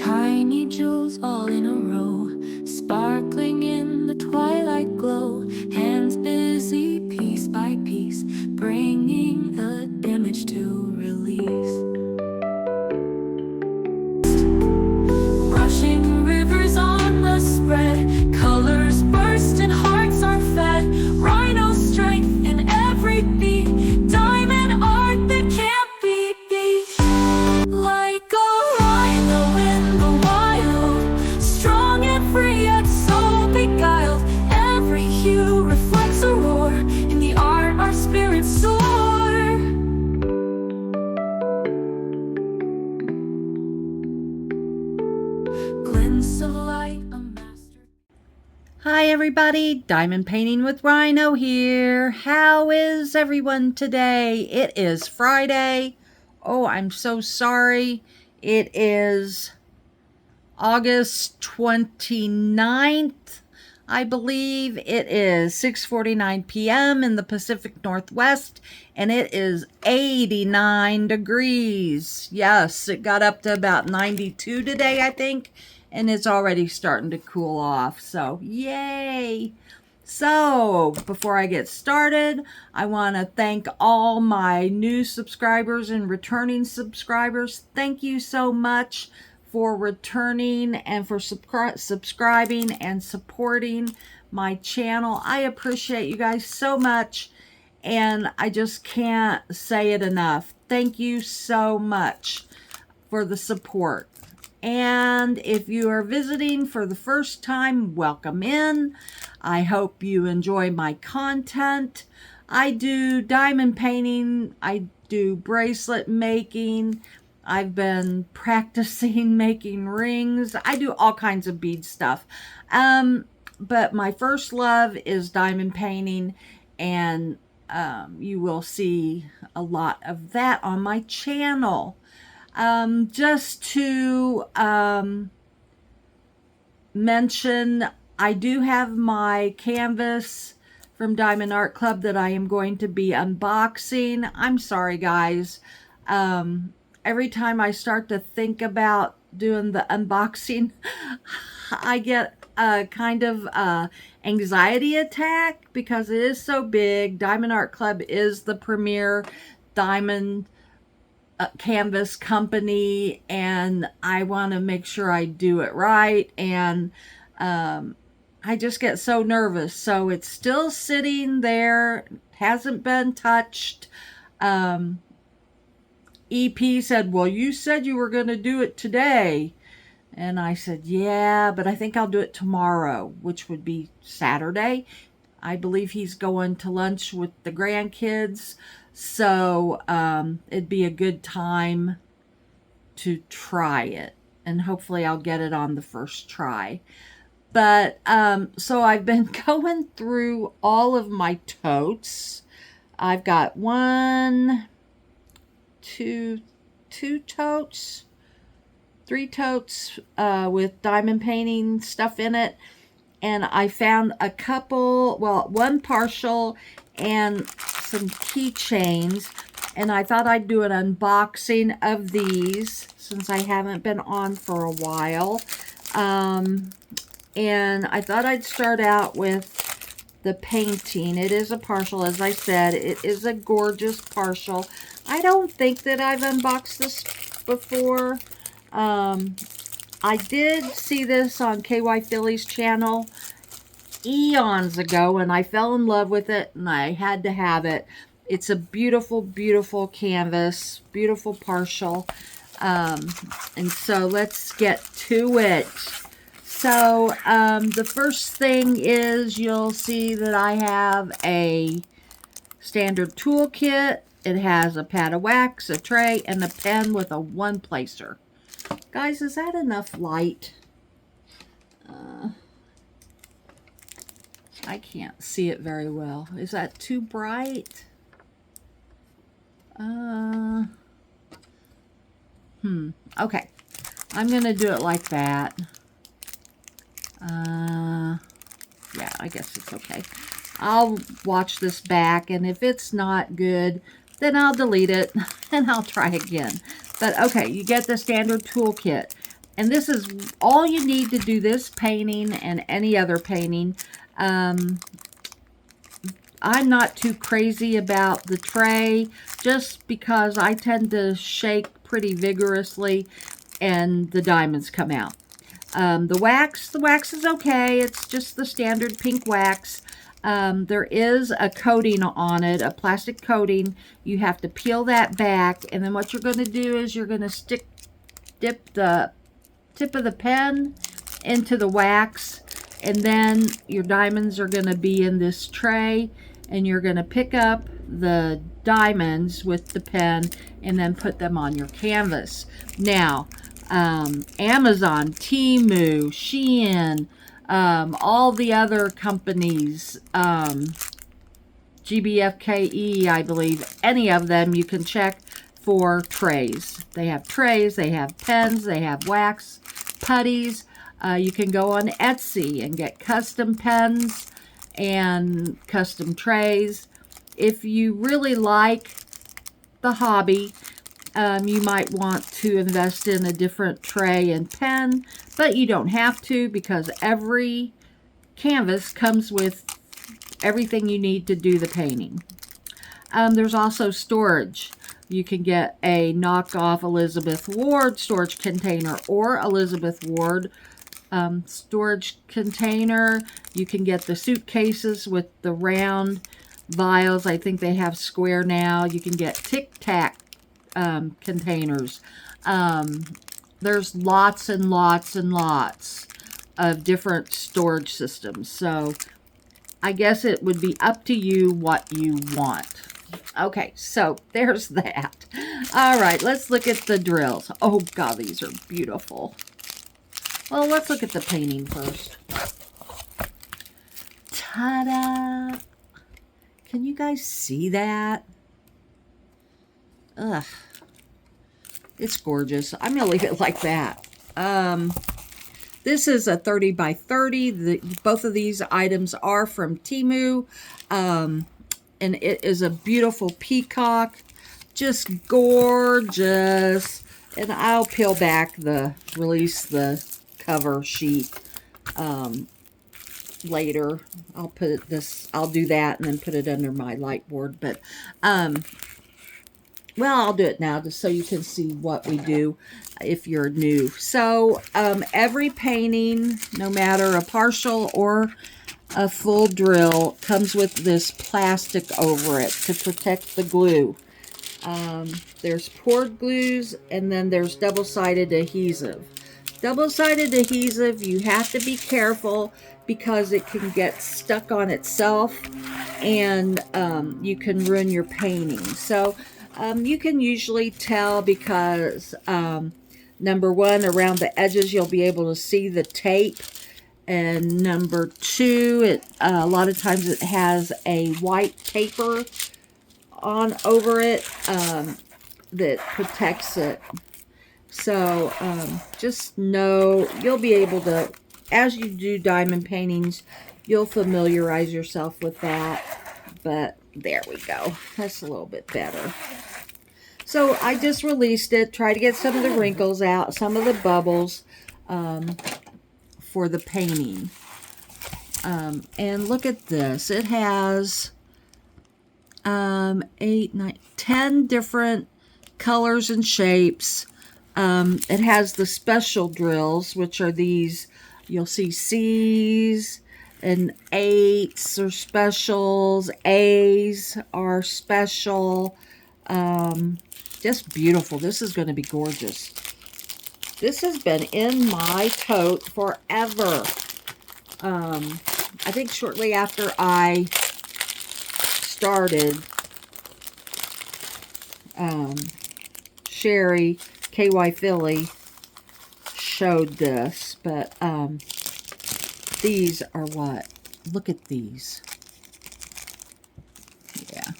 Tiny jewels all in a row, sparkling in the twilight glow. Hands busy piece by piece, bringing the damage to release. Rushing rivers on the spread, colors burst and hearts are fed. Rhino strength in every beat, diamond art that can't be beat. Like a rhino in the wild, strong and free yet so beguiled. Every hue reflects a roar, in the art our spirits soar. Glints of light, a master. Hi everybody, Diamond Painting with Rhino here. How is everyone today? It is Friday. Oh, I'm so sorry. It is August 29th. I believe it is 6:49 p.m. in the Pacific Northwest, and it is 89 degrees. Yes, it got up to about 92 today, I think, and it's already starting to cool off. So, yay! So, before I get started, I want to thank all my new subscribers and returning subscribers. Thank you so much for returning and for subscribing and supporting my channel. I appreciate you guys so much, and I just can't say it enough. Thank you so much for the support. And if you are visiting for the first time, welcome in. I hope you enjoy my content. I do diamond painting. I do bracelet making. I've been practicing making rings. I do all kinds of bead stuff. But my first love is diamond painting, and you will see a lot of that on my channel. Just to mention, I do have my canvas from Diamond Art Club that I am going to be unboxing. I'm sorry, guys. Every time I start to think about doing the unboxing, I get a kind of anxiety attack because it is so big. Diamond Art Club is the premier diamond canvas company, and I want to make sure I do it right, and I just get so nervous. So it's still sitting there, hasn't been touched. EP said, well, you said you were going to do it today. And I said, yeah, but I think I'll do it tomorrow, which would be Saturday. I believe he's going to lunch with the grandkids. So it'd be a good time to try it. And hopefully I'll get it on the first try. But so I've been going through all of my totes. I've got two totes, three totes with diamond painting stuff in it. And I found a couple, well, one partial and some keychains. And I thought I'd do an unboxing of these since I haven't been on for a while. And I thought I'd start out with the painting. It is a partial, as I said. It is a gorgeous partial. I don't think that I've unboxed this before. I did see this on KY Philly's channel eons ago, and I fell in love with it, and I had to have it. It's a beautiful, beautiful canvas, beautiful partial. And so let's get to it. So the first thing is you'll see that I have a standard toolkit. It has a pad of wax, a tray, and a pen with a one placer. Guys, is that enough light? I can't see it very well. Is that too bright? Okay. I'm going to do it like that. Yeah, I guess it's okay. I'll watch this back, and if it's not good, then I'll delete it and I'll try again. But okay, you get the standard toolkit. And this is all you need to do this painting and any other painting. I'm not too crazy about the tray just because I tend to shake pretty vigorously and the diamonds come out. The wax is okay. It's just the standard pink wax. There is a coating on it, a plastic coating. You have to peel that back, and then what you're going to do is you're going to dip the tip of the pen into the wax, and then your diamonds are going to be in this tray, and you're going to pick up the diamonds with the pen and then put them on your canvas. Now, Amazon, Temu, Shein, all the other companies, GBFKE, I believe, any of them you can check for trays. They have trays, they have pens, they have wax, putties. You can go on Etsy and get custom pens and custom trays. If you really like the hobby, you might want to invest in a different tray and pen, but you don't have to because every canvas comes with everything you need to do the painting. There's also storage. You can get a knockoff Elizabeth Ward storage container or Elizabeth Ward storage container. You can get the suitcases with the round vials. I think they have square now. You can get Tic Tac containers. There's lots and lots and lots of different storage systems. So I guess it would be up to you what you want. Okay, so there's that. All right, let's look at the drills. Oh, God, these are beautiful. Well, let's look at the painting first. Ta-da! Can you guys see that? Ugh. It's gorgeous. I'm going to leave it like that. This is a 30 by 30. Both of these items are from Temu. And it is a beautiful peacock. Just gorgeous. And I'll peel back release the cover sheet later. I'll do that and then put it under my light board. But, well, I'll do it now just so you can see what we do if you're new. So, every painting, no matter a partial or a full drill, comes with this plastic over it to protect the glue. There's poured glues, and then there's double-sided adhesive. Double-sided adhesive, you have to be careful because it can get stuck on itself, and you can ruin your painting. So you can usually tell because number one, around the edges you'll be able to see the tape. And number two, a lot of times it has a white paper on over it that protects it. So just know you'll be able to, as you do diamond paintings, you'll familiarize yourself with that. But there we go. That's a little bit better. So I just released it, try to get some of the wrinkles out, some of the bubbles. For the painting. And look at this. It has 8, 9, 10 different colors and shapes. It has the special drills, which are these. You'll see C's and 8s are specials. A's are special. Just beautiful. This is going to be gorgeous. This has been in my tote forever. I think shortly after I started, Sherry, KY Philly, showed this. But these are what? Look at these. Yeah.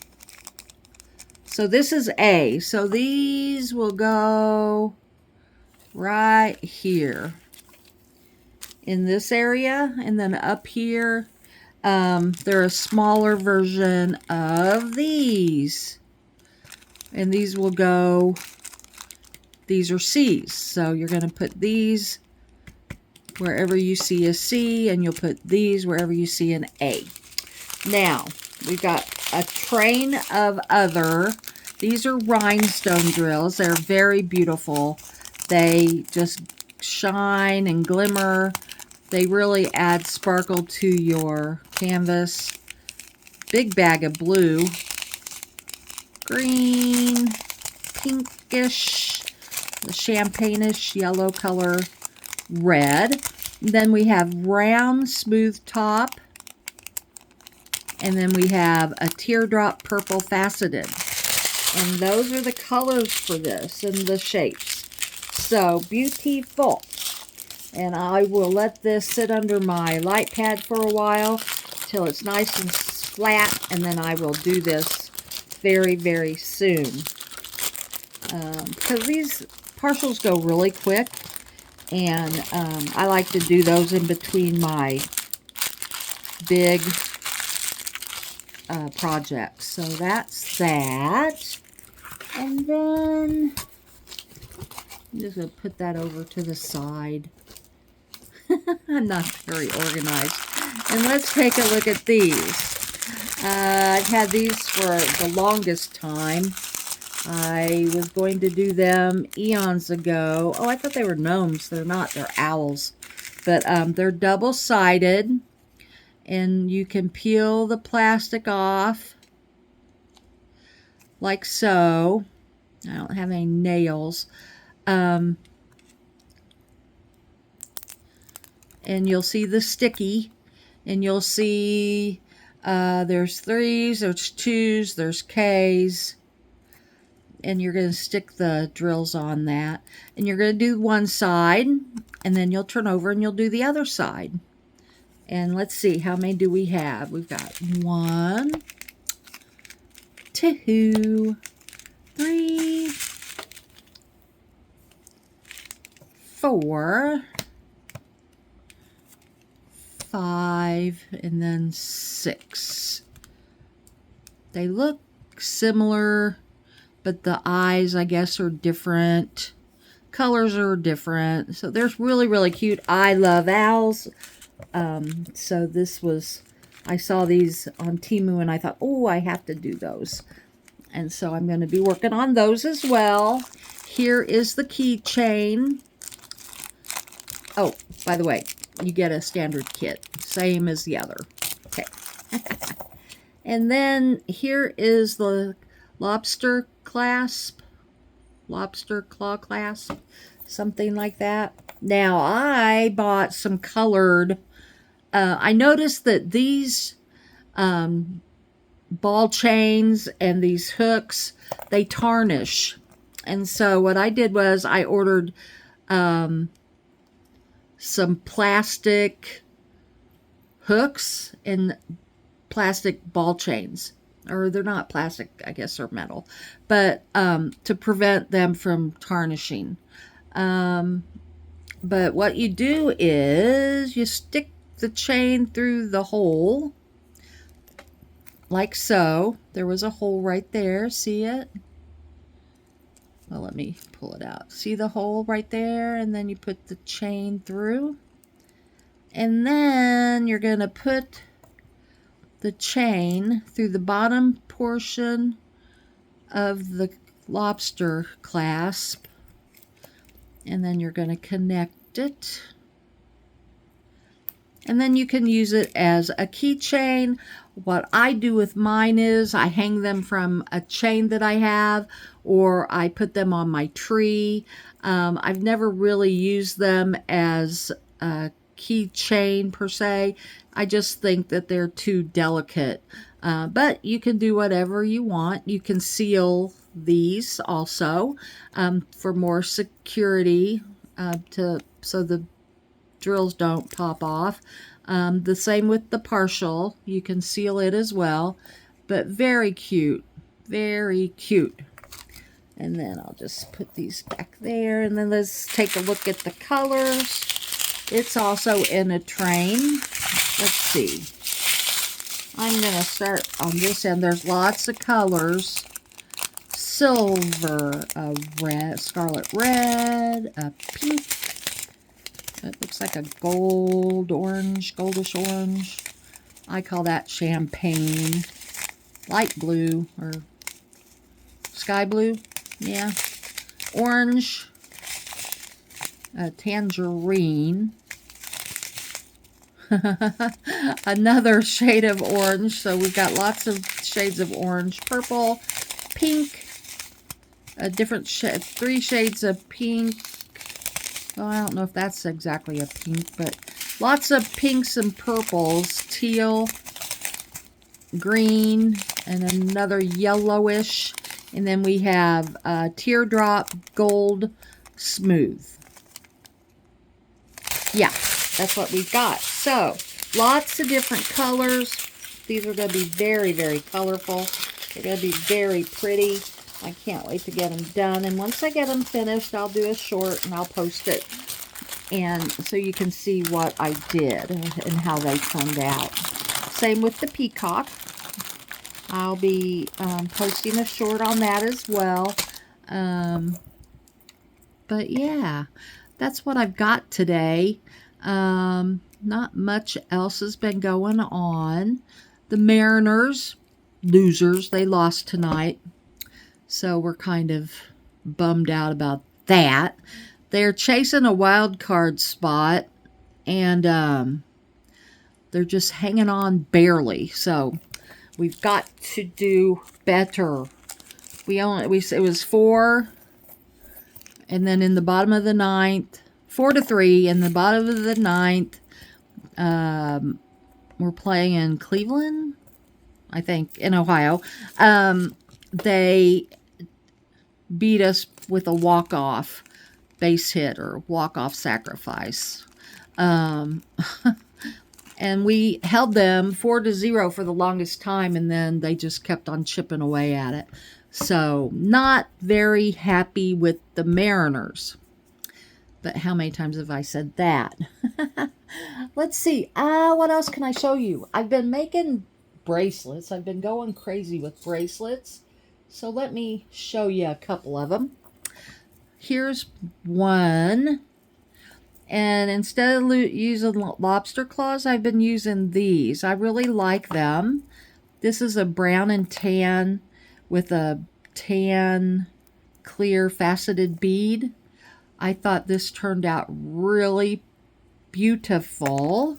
So this is A. So these will go right here in this area, and then up here they're a smaller version of these, and these will go these are C's. So you're going to put these wherever you see a C, and you'll put these wherever you see an A. Now, we've got a train of other. These are rhinestone drills. They're very beautiful. They just shine and glimmer. They really add sparkle to your canvas. Big bag of blue. Green, pinkish, the champagne-ish yellow color, red. Then we have round, smooth top. And then we have a teardrop purple faceted. And those are the colors for this and the shapes. So beautiful. And I will let this sit under my light pad for a while till it's nice and flat. And then I will do this very, very soon. Because these partials go really quick. And I like to do those in between my big projects. So that's that. And then I'm just going to put that over to the side. I'm not very organized. And let's take a look at these. I've had these for the longest time. I was going to do them eons ago. Oh, I thought they were gnomes. They're not. They're owls. But they're double-sided. And you can peel the plastic off. Like so. I don't have any nails. And you'll see the sticky. And you'll see there's 3s, there's 2s, there's Ks. And you're going to stick the drills on that. And you're going to do one side. And then you'll turn over and you'll do the other side. And let's see, how many do we have? We've got 1, 2, 3, 4, 5, and then 6. They look similar, but the eyes, I guess, are different. Colors are different. So they're really, really cute. I love owls. So this was, I saw these on Temu and I thought, oh, I have to do those. And so I'm going to be working on those as well. Here is the keychain. Oh, by the way, you get a standard kit, same as the other. Okay. And then here is the lobster clasp, lobster claw clasp, something like that. Now, I bought some colored, I noticed that these ball chains and these hooks, they tarnish. And so what I did was I ordered some plastic hooks and plastic ball chains. Or they're not plastic, I guess they're metal. But to prevent them from tarnishing. But what you do is you stick the chain through the hole. Like so. There was a hole right there. See it? Well, let me pull it out. See the hole right there? And then you put the chain through. And then you're going to put the chain through the bottom portion of the lobster clasp. And then you're going to connect it. And then you can use it as a keychain. What I do with mine is I hang them from a chain that I have, or I put them on my tree. I've never really used them as a keychain per se. I just think that they're too delicate. But you can do whatever you want. You can seal these also for more security so the drills don't pop off. The same with the partial. You can seal it as well. But very cute. Very cute. And then I'll just put these back there. And then let's take a look at the colors. It's also in a train. Let's see. I'm going to start on this end. There's lots of colors. silver, a red, scarlet red, a pink. It looks like a goldish orange. I call that champagne. Light blue or sky blue. Yeah. Orange. A tangerine. Another shade of orange. So we've got lots of shades of orange. Purple. Pink. A different shade. 3 shades of pink. Well, I don't know if that's exactly a pink, but lots of pinks and purples. Teal. Green. And another yellowish. And then we have teardrop gold smooth. Yeah, that's what we've got. So, lots of different colors. These are going to be very, very colorful. They're going to be very pretty. I can't wait to get them done. And once I get them finished, I'll do a short and I'll post it. And so you can see what I did and how they turned out. Same with the peacock. I'll be posting a short on that as well. But yeah, that's what I've got today. Not much else has been going on. The Mariners, losers, they lost tonight. So we're kind of bummed out about that. They're chasing a wild card spot. And they're just hanging on barely. So we've got to do better. It was 4, and then in the bottom of the 9th, 4-3, in the bottom of the 9th, we're playing in Cleveland, I think, in Ohio. They beat us with a walk-off base hit or walk-off sacrifice. And we held them 4-0 for the longest time, and then they just kept on chipping away at it. So, not very happy with the Mariners. But how many times have I said that? Let's see. What else can I show you? I've been making bracelets. I've been going crazy with bracelets. So, let me show you a couple of them. Here's one. And instead of using lobster claws, I've been using these. I really like them. This is a brown and tan with a tan clear faceted bead. I thought this turned out really beautiful.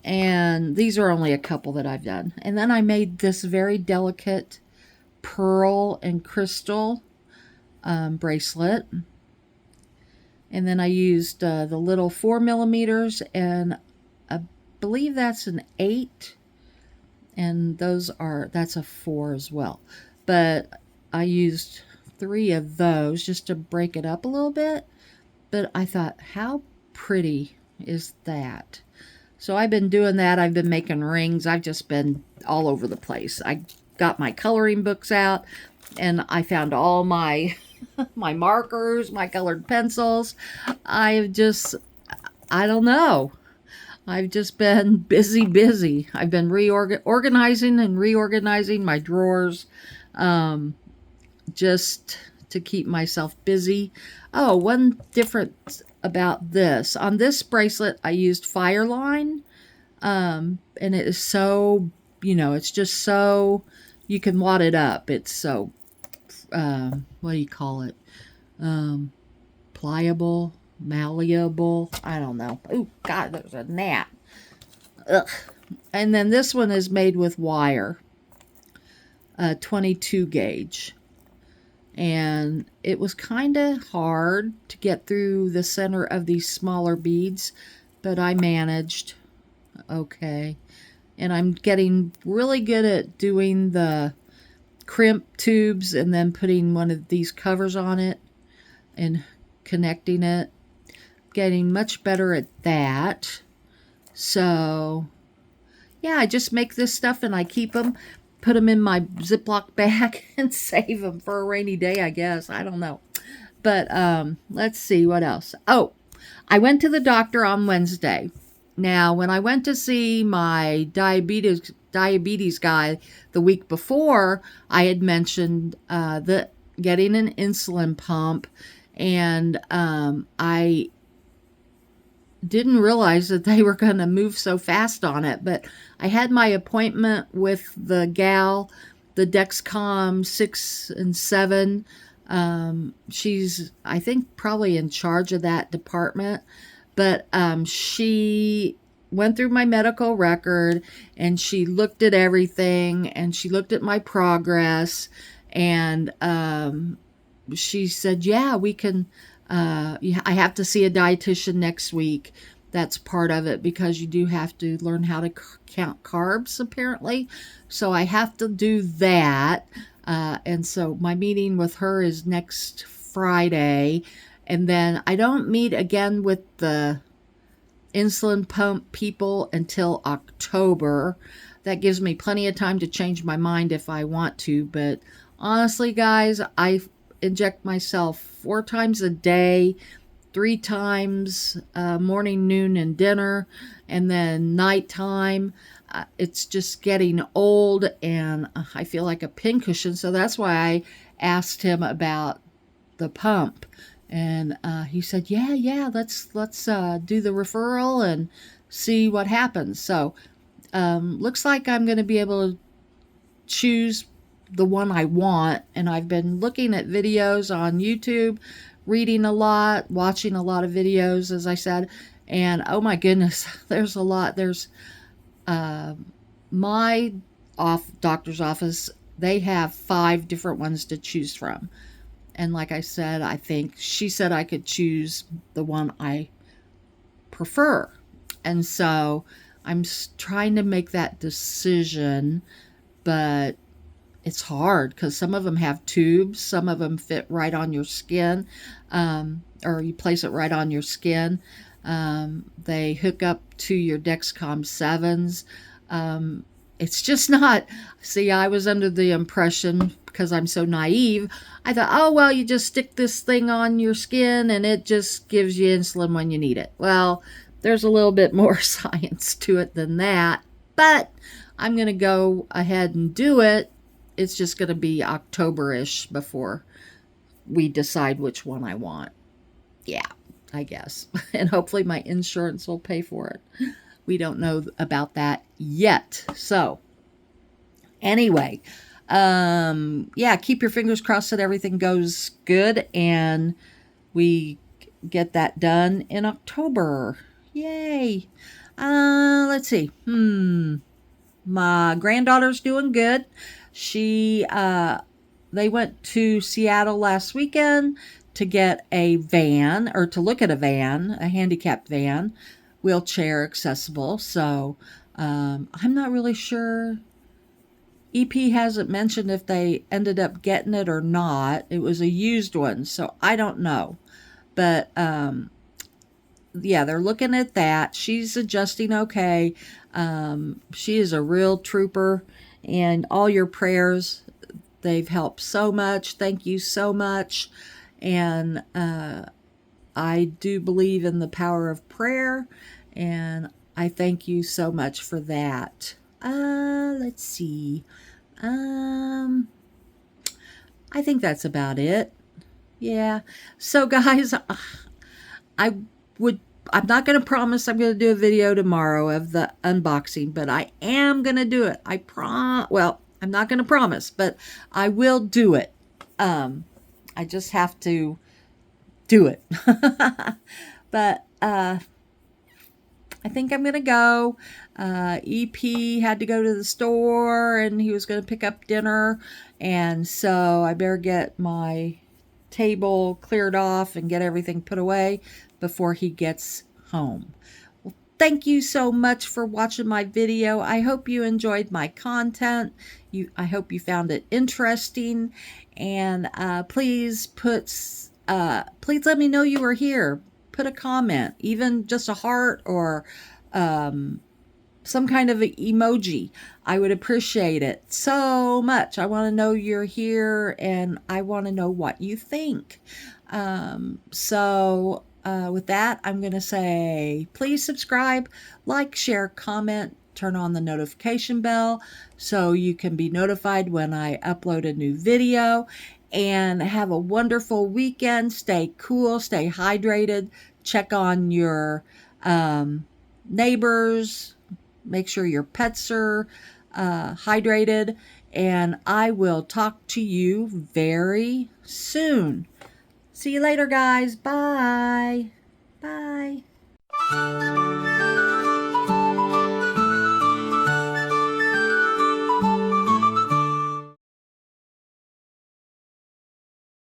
And these are only a couple that I've done. And then I made this very delicate pearl and crystal bracelet. And then I used the little 4mm, and I believe that's an 8. And that's a 4 as well. But I used 3 of those just to break it up a little bit. But I thought, how pretty is that? So I've been doing that. I've been making rings. I've just been all over the place. I got my coloring books out, and I found all my my markers, my colored pencils. I don't know. I've just been busy. I've been organizing and reorganizing my drawers, just to keep myself busy. Oh, one difference about this. On this bracelet, I used Fireline, and it is so, it's just so, you can wad it up. It's so, what do you call it? Pliable, malleable. I don't know. Oh, God, there's a gnat. Ugh. And then this one is made with wire, 22 gauge. And it was kind of hard to get through the center of these smaller beads, but I managed okay. And I'm getting really good at doing the crimp tubes and then putting one of these covers on it and connecting it. Getting much better at that. So, yeah, I just make this stuff and I keep them, put them in my Ziploc bag and save them for a rainy day, I guess. I don't know. But let's see what else. Oh, I went to the doctor on Wednesday. Now, when I went to see my diabetes diabetes guy the week before, I had mentioned getting an insulin pump, and I didn't realize that they were going to move so fast on it. But I had my appointment with the gal, the Dexcom 6 and 7. She's, I think, probably in charge of that department. But she went through my medical record, and she looked at everything, and she looked at my progress, and she said, yeah, we can, I have to see a dietitian next week. That's part of it, because you do have to learn how to count carbs, apparently. So I have to do that. And so my meeting with her is next Friday. And then I don't meet again with the insulin pump people until October. That gives me plenty of time to change my mind if I want to. But honestly, guys, I inject myself 4 times a day, 3 times morning, noon, and dinner, and then nighttime. It's just getting old, and I feel like a pincushion. So that's why I asked him about the pump, and he said, "Yeah, let's do the referral and see what happens." So looks like I'm going to be able to choose the one I want, and I've been looking at videos on YouTube, reading a lot, watching a lot of videos, as I said, and oh my goodness, there's a lot. There's my doctor's office, they have 5 different ones to choose from, and like I said, I think she said I could choose the one I prefer, and so I'm trying to make that decision, but it's hard because some of them have tubes, some of them fit right on your skin, or you place it right on your skin. They hook up to your Dexcom 7s. It's just not, see, I was under the impression, because I'm so naive, I thought, oh, well, you just stick this thing on your skin and it just gives you insulin when you need it. Well, there's a little bit more science to it than that, but I'm going to go ahead and do it. It's just going to be October-ish before we decide which one I want. Yeah, I guess. And hopefully my insurance will pay for it. We don't know about that yet. So, anyway, yeah, keep your fingers crossed that everything goes good and we get that done in October. Yay. Let's see. My granddaughter's doing good. They went to Seattle last weekend to get a van, or to look at a van, a handicapped van, wheelchair accessible. So I'm not really sure. EP hasn't mentioned if they ended up getting it or not. It was a used one, so I don't know. But yeah, they're looking at that. She's adjusting okay. She is a real trooper, and all your prayers, they've helped so much. Thank you so much. And I do believe in the power of prayer, and I thank you so much for that. Let's see. I think that's about it. Yeah. So guys, I'm not going to promise I'm going to do a video tomorrow of the unboxing, but I am going to do it. Well, I'm not going to promise, but I will do it. I just have to do it. But I think I'm going to go. EP had to go to the store, and he was going to pick up dinner, and so I better get my table cleared off and get everything put away before he gets home. Well, thank you so much for watching my video. I hope you enjoyed my content. I hope you found it interesting, and please let me know you were here. Put a comment, even just a heart or some kind of emoji. I would appreciate it so much. I want to know you're here, and I want to know what you think. With that, I'm going to say, please subscribe, like, share, comment, turn on the notification bell so you can be notified when I upload a new video. And have a wonderful weekend. Stay cool, stay hydrated, check on your neighbors, make sure your pets are hydrated, and I will talk to you very soon. See you later, guys. Bye. Bye.